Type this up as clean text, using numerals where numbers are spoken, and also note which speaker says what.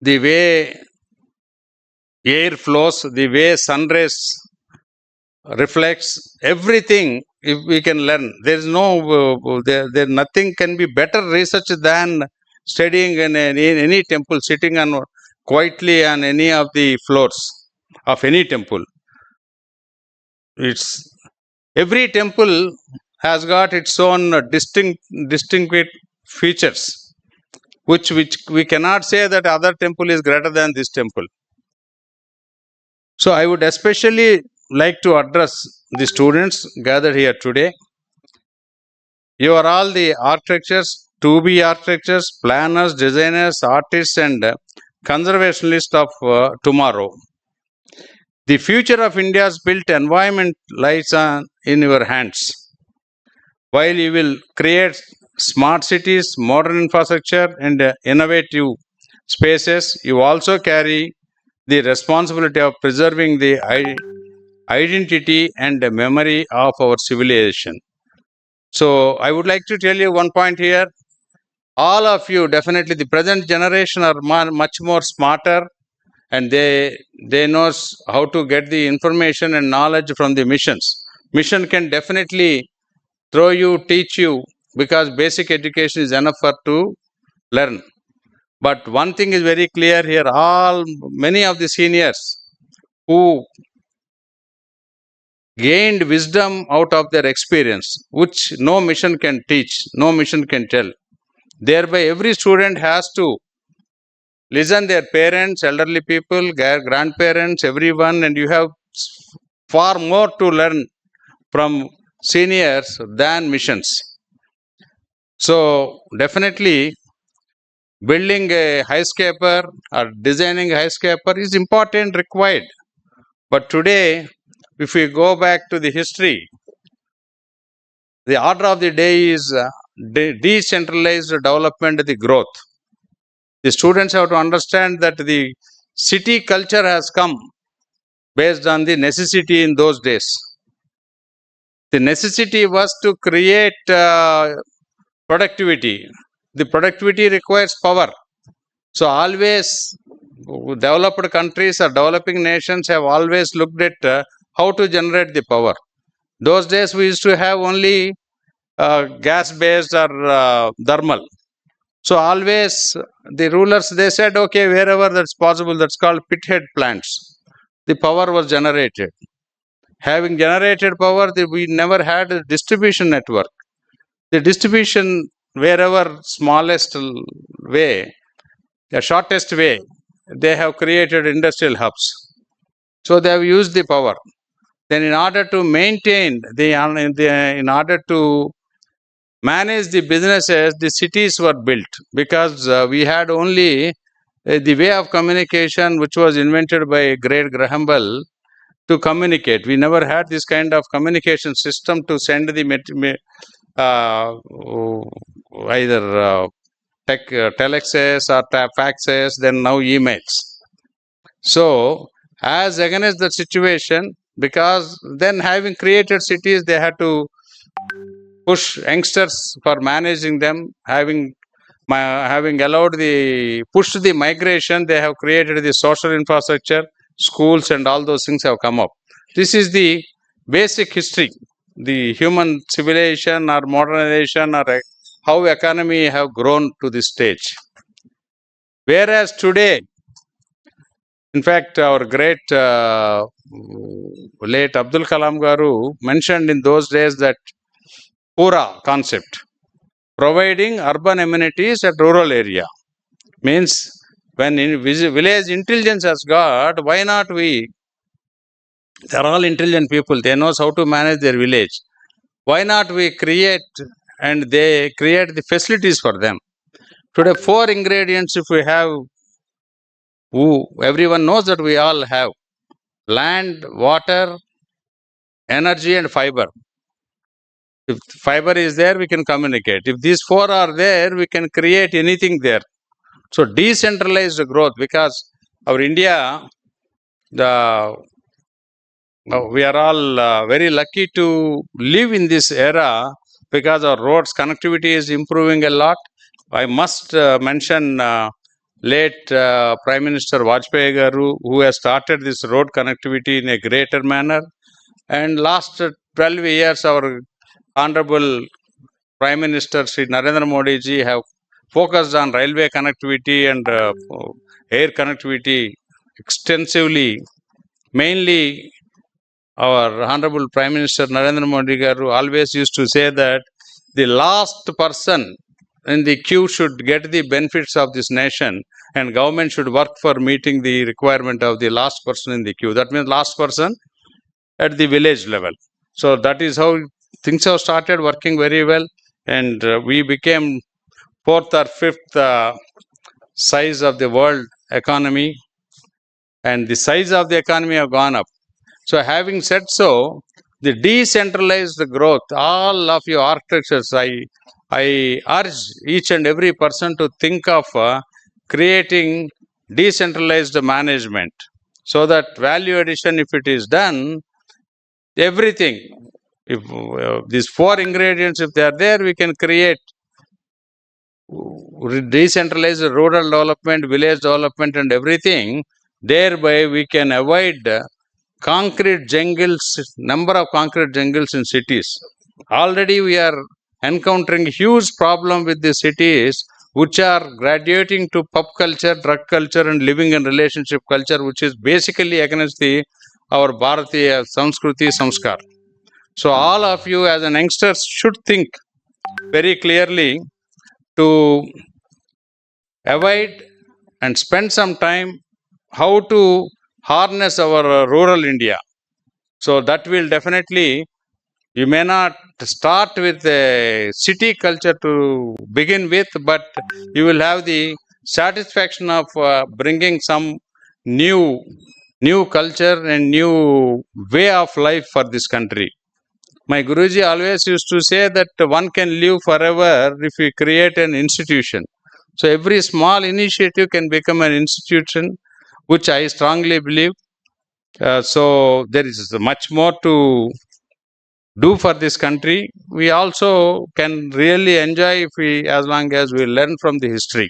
Speaker 1: the way air flows, the way sun rays reflects, everything if we can learn. There is no, there nothing can be better research than studying in any temple, sitting on quietly on any of the floors of any temple. It's every temple has got its own distinct features, which we cannot say that other temple is greater than this temple. So I would especially like to address the students gathered here today. You are all the architects, to be architects, planners, designers, artists, and conservationists of tomorrow. The future of India's built environment lies in your hands. While you will create smart cities, modern infrastructure, and innovative spaces, you also carry the responsibility of preserving the identity and memory of our civilization. So, I would like to tell you one point here. All of you, definitely, the present generation are much more smarter, and they knows how to get the information and knowledge from the missions. Mission can definitely throw you, teach you, because basic education is enough for to learn. But one thing is very clear here: many of the seniors who gained wisdom out of their experience, which no mission can teach, no mission can tell. Thereby, every student has to listen their parents, elderly people, grandparents, everyone, and you have far more to learn from seniors than missions. So definitely building a high scaper or designing a high scaper is important, required. But today, if we go back to the history, the order of the day is decentralized development, the growth. The students have to understand that the city culture has come based on the necessity in those days. The necessity was to create productivity. The productivity requires power. So always developed countries or developing nations have always looked at how to generate the power. Those days we used to have only gas based or thermal. So always the rulers, they said, okay, wherever that's possible, that's called pithead plants. The power was generated. Having generated power, we never had a distribution network. The distribution, wherever smallest way, the shortest way, they have created industrial hubs. So they have used the power. Then in order to maintain, in order to manage the businesses, the cities were built, because we had only the way of communication which was invented by great Graham Bell to communicate. We never had this kind of communication system to send the either telexes or faxes, then now emails. So, as against the situation, because then having created cities, they had to push youngsters for managing them, having allowed the pushed the migration, they have created the social infrastructure, schools, and all those things have come up. This is the basic history, the human civilization or modernization, or how economy have grown to this stage. Whereas today, in fact, our great late Abdul Kalam Garu mentioned in those days that Pura concept, providing urban amenities at rural area, means when in village intelligence has got, why not we? They are all intelligent people. They know how to manage their village. Why not we create, and they create the facilities for them? Today, 4 ingredients if we have, everyone knows that we all have: land, water, energy, and fiber. If fiber is there, we can communicate. If these 4 are there, we can create anything there. So decentralized growth, because our India, we are all very lucky to live in this era, because our roads connectivity is improving a lot. I must mention late Prime Minister Vajpayee Garu, who has started this road connectivity in a greater manner. And last 12 years, our Honorable Prime Minister Sri Narendra Modi ji have focused on railway connectivity and air connectivity extensively. Mainly, our Honorable Prime Minister Narendra Modi Garu always used to say that the last person in the queue should get the benefits of this nation, and government should work for meeting the requirement of the last person in the queue. That means last person at the village level. So that is how things have started working very well, and we became fourth or fifth size of the world economy, and the size of the economy have gone up. So having said so, the decentralized growth, all of you architects, I urge each and every person to think of creating decentralized management, so that value addition, if it is done, everything, if these four ingredients, if they are there, we can create decentralized rural development, village development, and everything. Thereby, we can avoid concrete jungles, number of concrete jungles in cities. Already, we are encountering huge problem with the cities which are graduating to pub culture, drug culture, and living in relationship culture, which is basically against the our Bharatiya Sanskriti Samskar. So all of you as an youngsters should think very clearly to avoid and spend some time how to harness our rural India. So that will definitely, you may not start with a city culture to begin with, but you will have the satisfaction of bringing some new culture and new way of life for this country. My Guruji always used to say that one can live forever if we create an institution. So every small initiative can become an institution, which I strongly believe. So there is much more to do for this country. We also can really enjoy if we, as long as we learn from the history.